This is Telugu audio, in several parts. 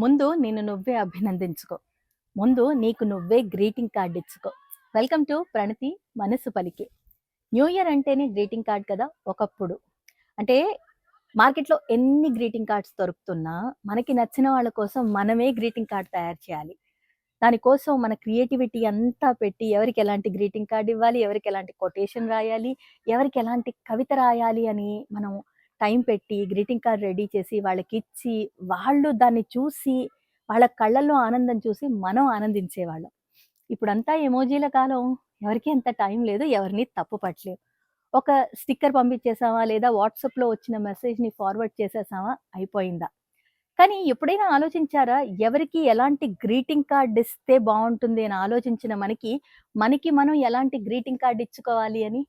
ముందు నిన్ను నువ్వే అభినందించుకో. ముందు నీకు నువ్వే గ్రీటింగ్ కార్డ్ ఇచ్చుకో. వెల్కమ్ టు ప్రణతి మనసు పలికే. న్యూ ఇయర్ అంటేనే గ్రీటింగ్ కార్డ్ కదా ఒకప్పుడు. అంటే మార్కెట్‌లో ఎన్ని గ్రీటింగ్ కార్డ్స్ దొరుకుతున్నా, మనకి నచ్చిన వాళ్ళ కోసం మనమే గ్రీటింగ్ కార్డ్ తయారు చేయాలి. దానికోసం మన క్రియేటివిటీ అంతా పెట్టి ఎవరికి ఎలాంటి గ్రీటింగ్ కార్డ్ ఇవ్వాలి, ఎవరికి ఎలాంటి కొటేషన్ రాయాలి, ఎవరికి ఎలాంటి కవిత రాయాలి అని మనం టైం పెట్టి గ్రీటింగ్ కార్డ్ రెడీ చేసి వాళ్ళకిచ్చి, వాళ్ళు దాన్ని చూసి వాళ్ళ కళ్ళల్లో ఆనందం చూసి మనం ఆనందించేవాళ్ళం. ఇప్పుడంతా ఎమోజీల కాలం. ఎవరికీ అంత టైం లేదు. ఎవరిని తప్పు పట్టలేం. ఒక స్టిక్కర్ పంపించేసామా లేదా వాట్సాప్‌లో వచ్చిన మెసేజ్‌ని ఫార్వర్డ్ చేసేసామా అయిపోయిందా? కానీ ఎప్పుడైనా ఆలోచించారా? ఎవరికి ఎలాంటి గ్రీటింగ్ కార్డ్ ఇస్తే బావుంటుంది అని ఆలోచించిన మనకి, మనకి మనం ఎలాంటి గ్రీటింగ్ కార్డ్ ఇచ్చుకోవాలి అని?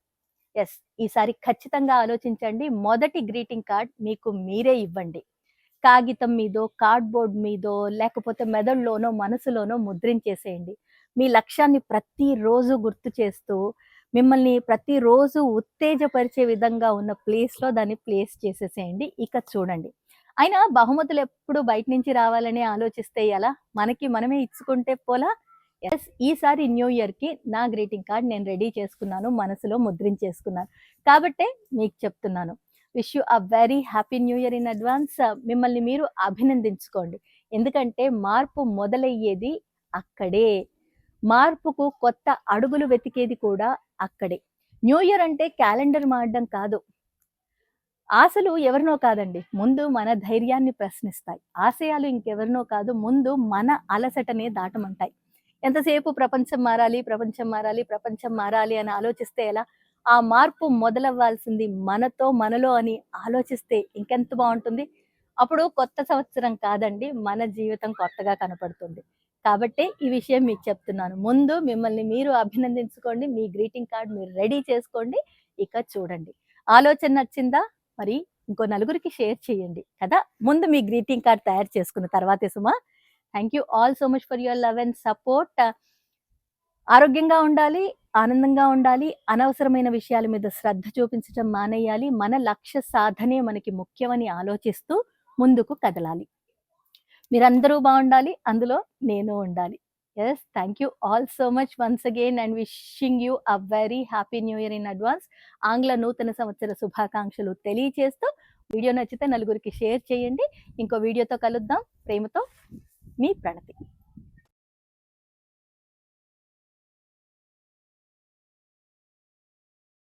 యెస్. ఈసారి ఖచ్చితంగా ఆలోచించండి. మొదటి గ్రీటింగ్ కార్డ్ మీకు మీరే ఇవ్వండి. కాగితం మీదో, కార్డ్‌బోర్డ్ మీదో, లేకపోతే మెదడులోనో, మనసులోనో ముద్రించేసేయండి. మీ లక్ష్యాన్ని ప్రతిరోజు గుర్తు చేస్తూ, మిమ్మల్ని ప్రతిరోజు ఉత్తేజపరిచే విధంగా ఉన్న ప్లేస్‌లో దాన్ని ప్లేస్ చేసేసేయండి. ఇక చూడండి. అయినా బహుమతులెప్పుడు బయట నుంచి రావాలని ఆలోచిస్తే ఎలా? మనకి మనమే ఇచ్చుకుంటే పోలా? యెస్. ఈసారి న్యూ ఇయర్‌కి నా గ్రీటింగ్ కార్డ్ నేను రెడీ చేసుకున్నాను. మనసులో ముద్రించేసుకున్నాను. కాబట్టే మీకు చెప్తున్నాను. Wish you a very happy new year in advance. మిమ్మల్ని మీరు అభినందించుకోండి. ఎందుకంటే మార్పు మొదలయ్యేది అక్కడే. మార్పుకు కొత్త అడుగులు వెతికేది కూడా అక్కడే. న్యూ ఇయర్ అంటే క్యాలెండర్ మారడం కాదు. ఆశలు ఎవరినో కాదండి. ముందు మన ధైర్యాన్ని ప్రశ్నిస్తాయి. ఆశయాలు ఇంకెవరినో కాదు. ముందు మన అలసటనే దాటమంటాయి. ఎంతసేపు ప్రపంచం మారాలి, ప్రపంచం మారాలి, ప్రపంచం మారాలి అని ఆలోచిస్తే ఎలా? ఆ మార్పు మొదలవ్వాల్సింది మనతో, మనలో అని ఆలోచిస్తే ఇంకెంత బావుంటుంది. అప్పుడు కొత్త సంవత్సరం కాదండి, మన జీవితం కొత్తగా కనపడుతుంది. కాబట్టే ఈ విషయం మీకు చెప్తున్నాను. ముందు మిమ్మల్ని మీరు అభినందించుకోండి. మీ గ్రీటింగ్ కార్డ్ మీరు రెడీ చేసుకోండి. ఇక చూడండి. ఆలోచన నచ్చిందా? మరి ఇంకో నలుగురికి షేర్ చేయండి కదా! ముందు మీ గ్రీటింగ్ కార్డ్ తయారు చేసుకున్న తర్వాతే సుమా. Thank you all so much for your love and support. ఆరోగ్యంగా ఉండాలి, ఆనందంగా ఉండాలి, అనవసరమైన విషయాల మీద శ్రద్ధ చూపించటం మానేయాలి. మన లక్ష్య సాధనే మనకి ముఖ్యమని ఆలోచిస్తూ ముందుకు కదలాలి. మీరందరూ బావుండాలి. అందులో నేను ఉండాలి. Yes. Thank you all so much once again and wishing you a very happy new year in advance. ఆంగ్ల నూతన సంవత్సర శుభాకాంక్షలు తెలియచేస్తూ వీడియో నచ్చితే నలుగురికి షేర్ చేయండి. ఇంకో వీడియోతో కలుద్దాం. ప్రేమతో మీ ప్రణతి.